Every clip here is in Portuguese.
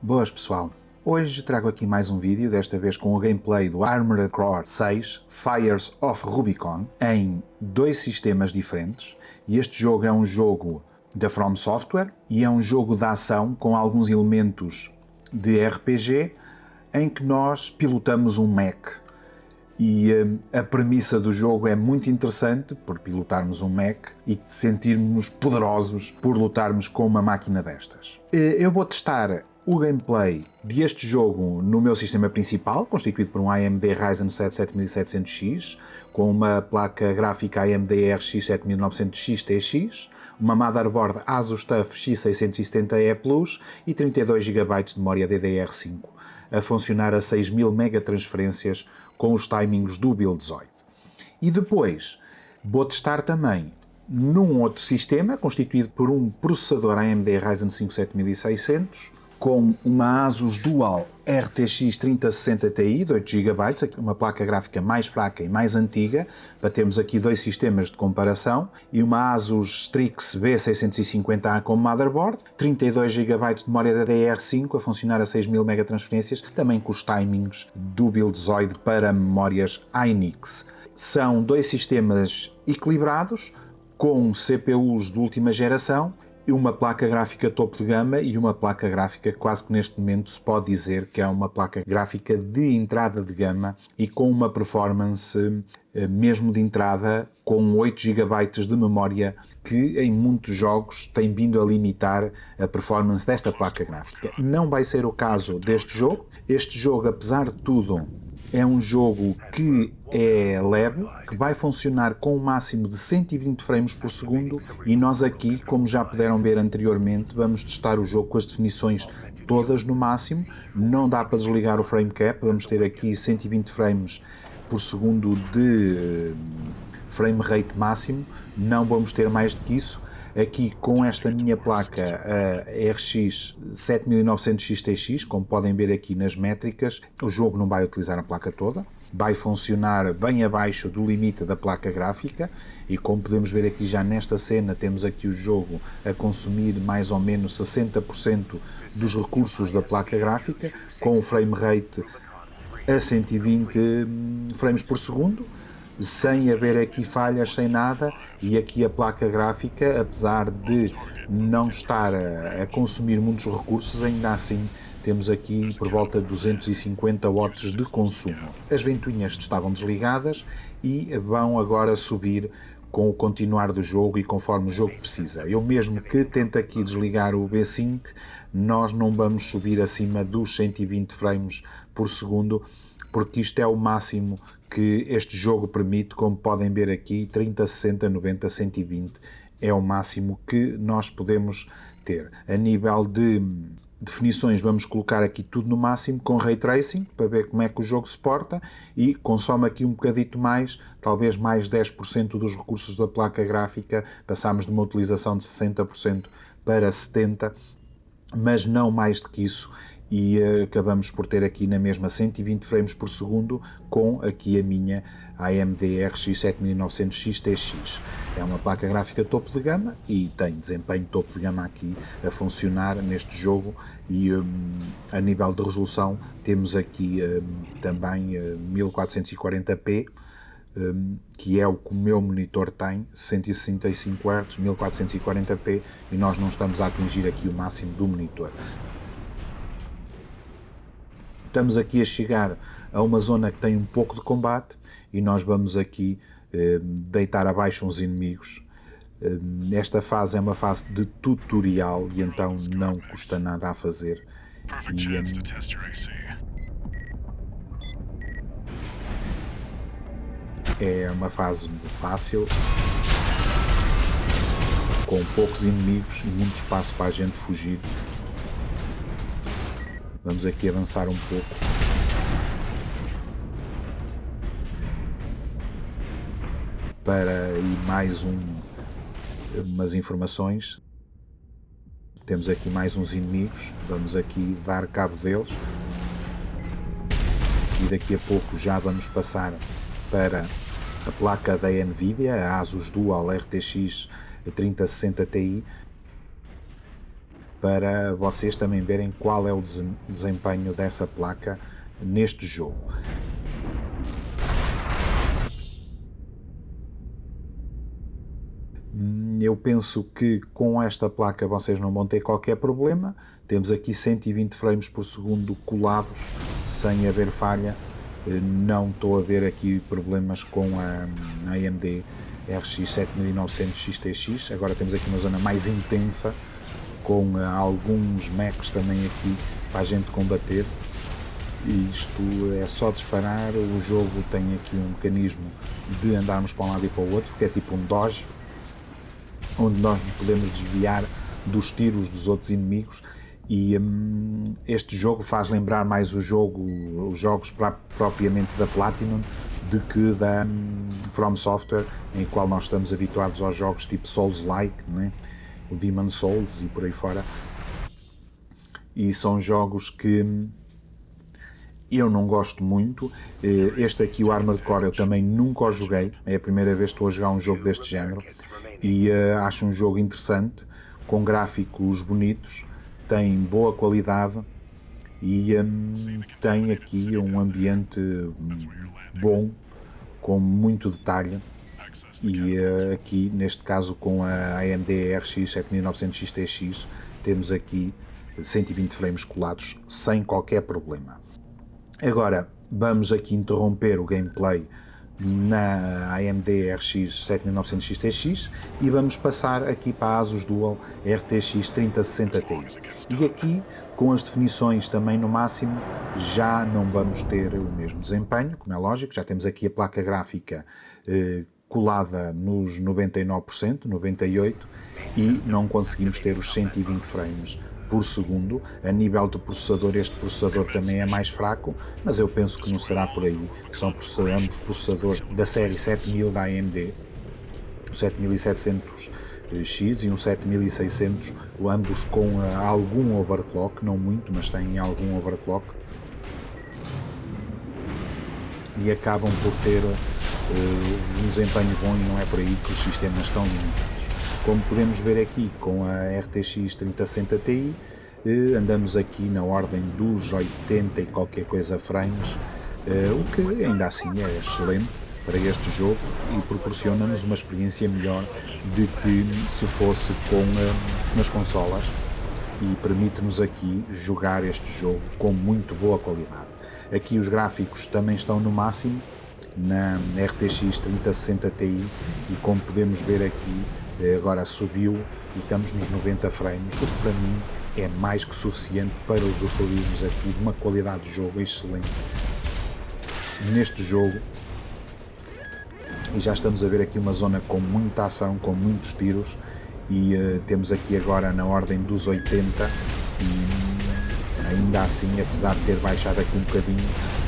Boas pessoal, hoje trago aqui mais um vídeo, desta vez com o gameplay do Armored Core 6 Fires of Rubicon em dois sistemas diferentes. E este jogo é um jogo da From Software e é um jogo de ação com alguns elementos de RPG em que nós pilotamos um mech. E a premissa do jogo é muito interessante por pilotarmos um mech e sentirmos poderosos por lutarmos com uma máquina destas. Eu vou testar o gameplay deste jogo no meu sistema principal, constituído por um AMD Ryzen 7 7700X, com uma placa gráfica AMD RX 7900X TX, uma motherboard Asus TUF X670E Plus e 32 GB de memória DDR5, a funcionar a 6000 megatransferências com os timings do Buildzoid. E depois vou testar também num outro sistema, constituído por um processador AMD Ryzen 5 7600, com uma Asus Dual RTX 3060 Ti de 8 GB, uma placa gráfica mais fraca e mais antiga, para termos aqui dois sistemas de comparação, e uma Asus Strix B650A com motherboard, 32 GB de memória DDR5 a funcionar a 6000 megatransferências, também com os timings do Buildzoid para memórias Hynix. São dois sistemas equilibrados, com CPUs de última geração, uma placa gráfica topo de gama e uma placa gráfica quase que neste momento se pode dizer que é uma placa gráfica de entrada de gama e com uma performance mesmo de entrada com 8 GB de memória, que em muitos jogos tem vindo a limitar a performance desta placa gráfica. Não vai ser o caso deste jogo. Este jogo, apesar de tudo, é um jogo que é leve, que vai funcionar com um máximo de 120 frames por segundo, e nós aqui, como já puderam ver anteriormente, vamos testar o jogo com as definições todas no máximo. Não dá para desligar o frame cap, vamos ter aqui 120 frames por segundo de frame rate máximo, não vamos ter mais do que isso. Aqui com esta minha placa a RX 7900X TX, como podem ver aqui nas métricas, o jogo não vai utilizar a placa toda, vai funcionar bem abaixo do limite da placa gráfica, e como podemos ver aqui já nesta cena, temos aqui o jogo a consumir mais ou menos 60% dos recursos da placa gráfica, com o frame rate a 120 frames por segundo, sem haver aqui falhas, sem nada. E aqui a placa gráfica, apesar de não estar a consumir muitos recursos, ainda assim temos aqui por volta de 250 watts de consumo. As ventoinhas estavam desligadas e vão agora subir com o continuar do jogo e conforme o jogo precisa. Eu mesmo que tente aqui desligar o B5, nós não vamos subir acima dos 120 frames por segundo, porque isto é o máximo que este jogo permite. Como podem ver aqui, 30, 60, 90, 120 é o máximo que nós podemos ter. A nível de definições, vamos colocar aqui tudo no máximo, com Ray Tracing, para ver como é que o jogo se porta, e consome aqui um bocadito mais, talvez mais 10% dos recursos da placa gráfica. Passamos de uma utilização de 60% para 70%, mas não mais do que isso, e acabamos por ter aqui na mesma 120 frames por segundo com aqui a minha AMD RX 7900X TX. É uma placa gráfica topo de gama e tem desempenho topo de gama aqui a funcionar neste jogo, e a nível de resolução temos aqui também 1440p, que é o que o meu monitor tem, 165 Hz, 1440p, e nós não estamos a atingir aqui o máximo do monitor. Estamos aqui a chegar a uma zona que tem um pouco de combate e nós vamos aqui deitar abaixo uns inimigos. Esta fase é uma fase de tutorial e então não custa nada a fazer. É uma fase fácil, com poucos inimigos e muito espaço para a gente fugir. Vamos aqui avançar um pouco. Para aí mais umas informações. Temos aqui mais uns inimigos, vamos aqui dar cabo deles. E daqui a pouco já vamos passar para a placa da Nvidia, a Asus Dual RTX 3060 Ti, para vocês também verem qual é o desempenho dessa placa neste jogo. Eu penso que com esta placa vocês não vão ter qualquer problema. Temos aqui 120 frames por segundo colados, sem haver falha. Não estou a ver aqui problemas com a AMD RX 7900 XTX. Agora temos aqui uma zona mais intensa, com alguns Macs também aqui para a gente combater. Isto é só disparar. O jogo tem aqui um mecanismo de andarmos para um lado e para o outro, que é tipo um dodge, onde nós nos podemos desviar dos tiros dos outros inimigos, e este jogo faz lembrar mais os jogos propriamente da Platinum do que da From Software, em qual nós estamos habituados aos jogos tipo Souls-like, né? O Demon Souls e por aí fora, e são jogos que eu não gosto muito. Este aqui, o Armored Core, eu também nunca o joguei, é a primeira vez que estou a jogar um jogo deste género, e acho um jogo interessante, com gráficos bonitos, tem boa qualidade e tem aqui um ambiente bom, com muito detalhe, e aqui neste caso com a AMD RX 7900 XTX temos aqui 120 frames colados sem qualquer problema. Agora vamos aqui interromper o gameplay na AMD RX 7900 XTX e vamos passar aqui para a Asus Dual RTX 3060 Ti. E aqui, com as definições também no máximo, já não vamos ter o mesmo desempenho, como é lógico. Já temos aqui a placa gráfica colada nos 99%, 98%, e não conseguimos ter os 120 frames por segundo. A nível do processador, este processador também é mais fraco, mas eu penso que não será por aí. São ambos processadores da série 7000 da AMD, o 7700X e um 7600, ambos com algum overclock, não muito, mas têm algum overclock, e acabam por ter um desempenho bom, e não é por aí que os sistemas estão limitados. Como podemos ver aqui com a RTX 3060 Ti, andamos aqui na ordem dos 80 e qualquer coisa frames, o que ainda assim é excelente para este jogo e proporciona-nos uma experiência melhor do que se fosse nas consolas, e permite-nos aqui jogar este jogo com muito boa qualidade. Aqui os gráficos também estão no máximo na RTX 3060 Ti, e como podemos ver aqui, agora subiu e estamos nos 90 frames, o que para mim é mais que suficiente para usufruirmos aqui de uma qualidade de jogo excelente neste jogo. E já estamos a ver aqui uma zona com muita ação, com muitos tiros, e temos aqui agora na ordem dos 80, e ainda assim, apesar de ter baixado aqui um bocadinho,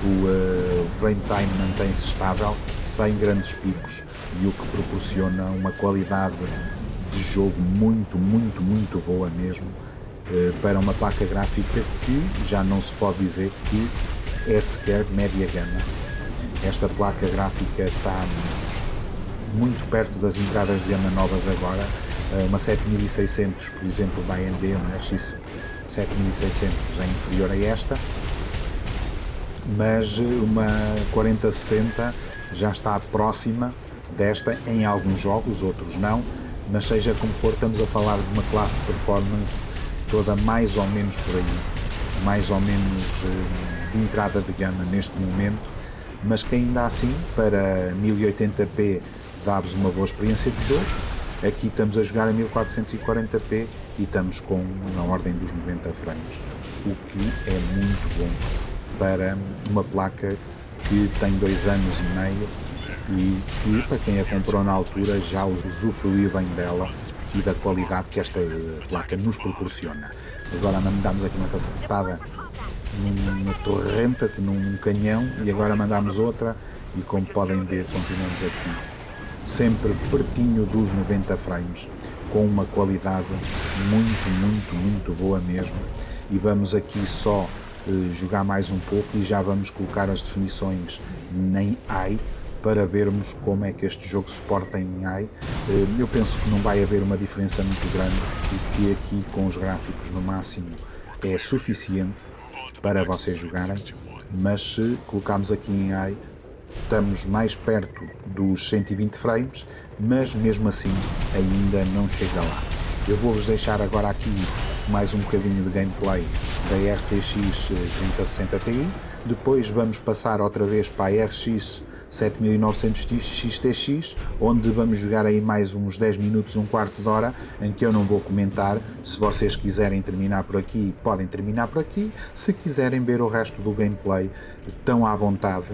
o frame time mantém-se estável, sem grandes picos, e o que proporciona uma qualidade de jogo muito, muito, muito boa mesmo, para uma placa gráfica que já não se pode dizer que é sequer média gama. Esta placa gráfica está muito perto das entradas de gama novas agora. Uma 7600, por exemplo, da AMD, uma RX 7600 é inferior a esta, mas uma 4060 já está próxima desta em alguns jogos, outros não, mas seja como for, estamos a falar de uma classe de performance toda mais ou menos por aí, mais ou menos de entrada de gama neste momento, mas que ainda assim para 1080p dá-vos uma boa experiência de jogo. Aqui estamos a jogar a 1440p e estamos na ordem dos 90 frames, o que é muito bom para uma placa que tem 2 anos e meio e que, para quem a comprou na altura, já usufruiu bem dela e da qualidade que esta placa nos proporciona. Agora mandámos aqui uma cacetada numa torrente, aqui num canhão, e agora mandamos outra, e como podem ver, continuamos aqui sempre pertinho dos 90 frames, com uma qualidade muito, muito, muito boa mesmo. E vamos aqui só jogar mais um pouco e já vamos colocar as definições nem high, para vermos como é que este jogo se porta em AI. Eu penso que não vai haver uma diferença muito grande e que aqui com os gráficos no máximo é suficiente para vocês jogarem, mas se colocarmos aqui em AI estamos mais perto dos 120 frames, mas mesmo assim ainda não chega lá. Eu vou-vos deixar agora aqui mais um bocadinho de gameplay da RTX 3060 Ti, depois vamos passar outra vez para a RX 7900 XTX, onde vamos jogar aí mais uns 10 minutos, um quarto de hora, em que eu não vou comentar. Se vocês quiserem terminar por aqui, podem terminar por aqui. Se quiserem ver o resto do gameplay, estão à vontade.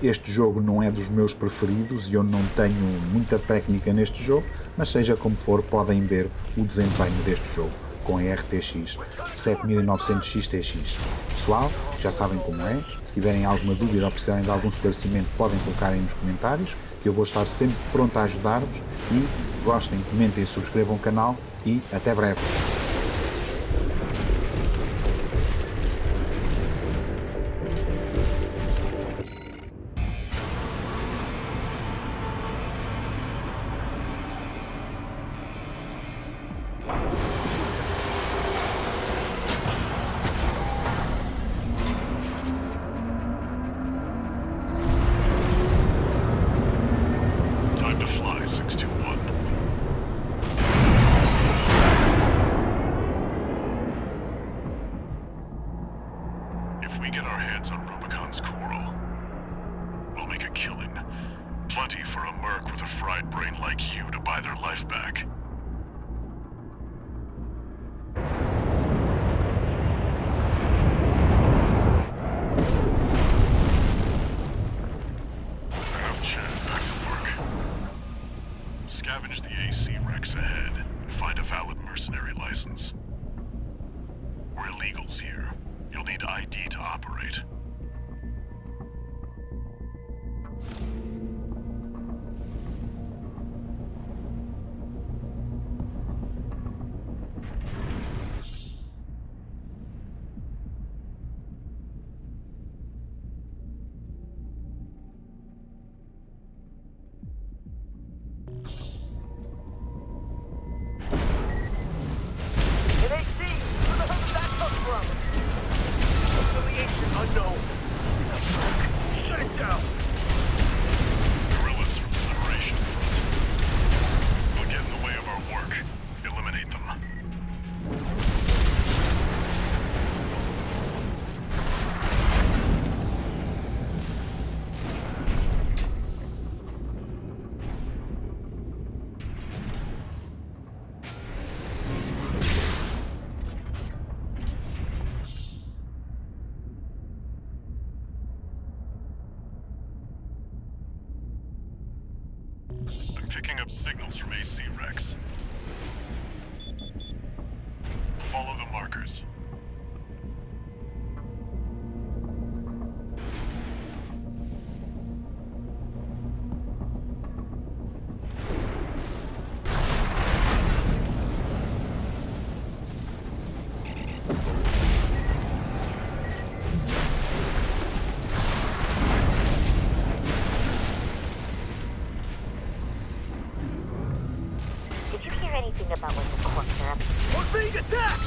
Este jogo não é dos meus preferidos e eu não tenho muita técnica neste jogo, mas seja como for, podem ver o desempenho deste jogo com a RTX 7900 XTX. Pessoal, já sabem como é. Se tiverem alguma dúvida ou precisarem de algum esclarecimento, podem colocar aí nos comentários, que eu vou estar sempre pronto a ajudar-vos. E gostem, comentem, subscrevam o canal e até breve. Time to fly, 621. If we get our hands on Rubicon's coral, we'll make a killing. Plenty for a merc with a fried brain like you to buy their life back. Enough chat, back to work. Scavenge the AC Rex ahead and find a valid mercenary license. We're illegals here. You'll need ID to operate. Where the hell did that come from? Affiliation unknown. Shut it down. Guerrillas from the Liberation Front. If they get in the way of our work, eliminate them. I'm picking up signals from AC Rex. Follow the markers. Did you hear anything about what the corpse are up to? We're being attacked!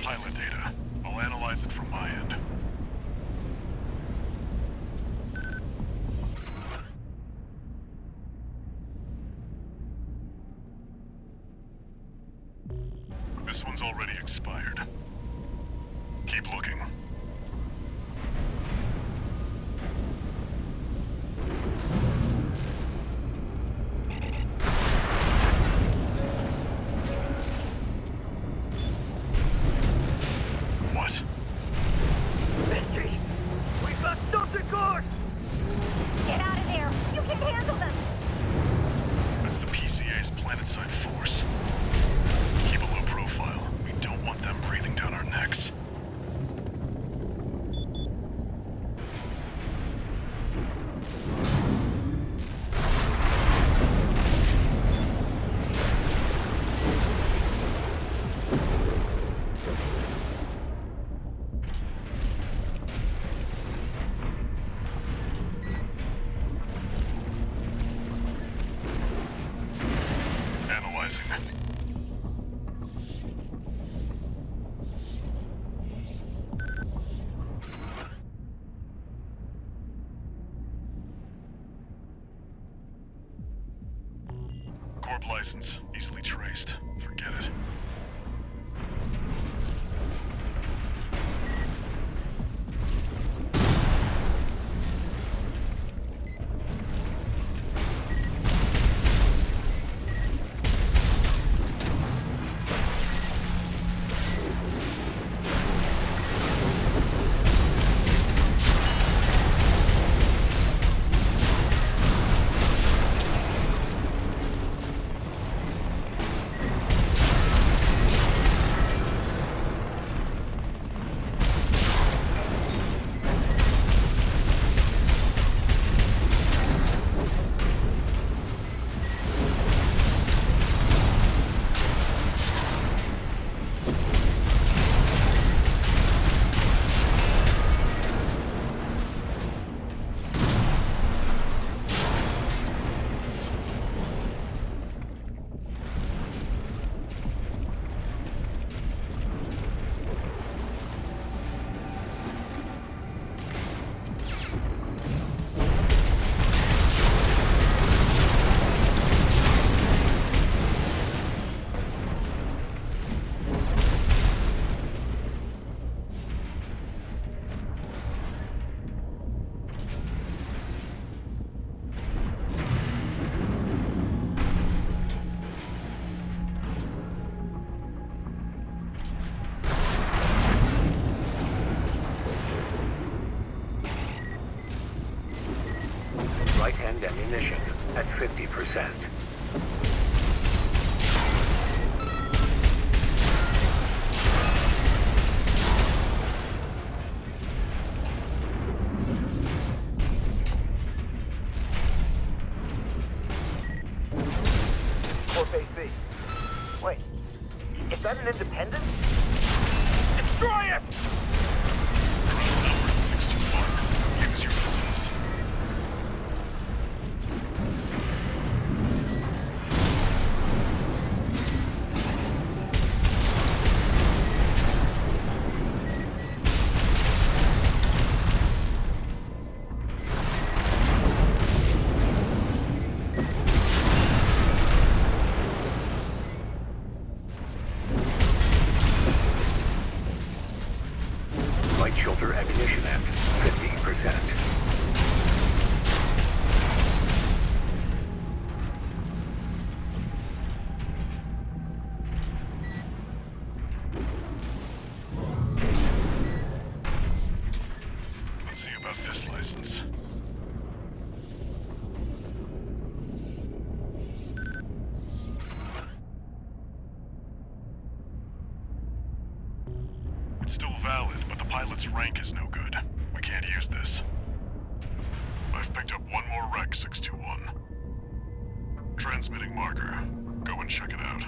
pilot data. I'll analyze it from my end. This one's already expired. Keep looking. What? Misty! We've got something good! Get out of there! You can handle them! That's the PCA's planetside force. Keep a low profile. We don't want them breathing down our necks. Analyzing. Corp license, easily traced. Forget it. Right-hand ammunition at 50%. Corp AC. Wait, is that an independent? Destroy it! You're outnumbered 6-1. Use your missiles. Light shoulder ammunition at 50%. Let's see about this license. It's still valid, but the pilot's rank is no good. We can't use this. I've picked up one more wreck, 621. Transmitting marker. Go and check it out.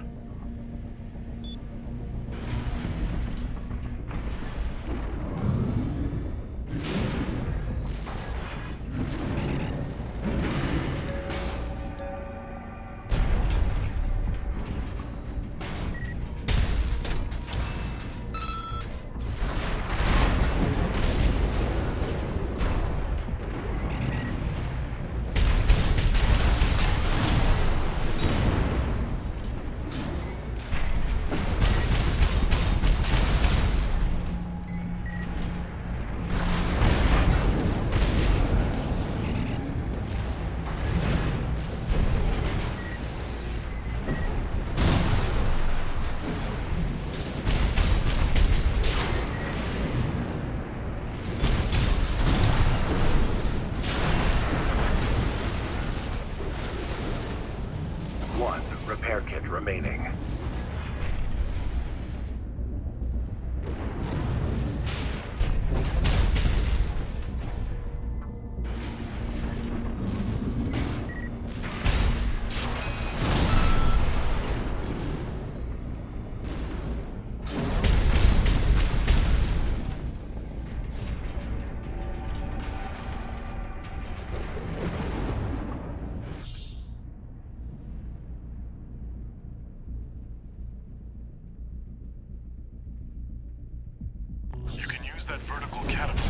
remaining. You can use that vertical catapult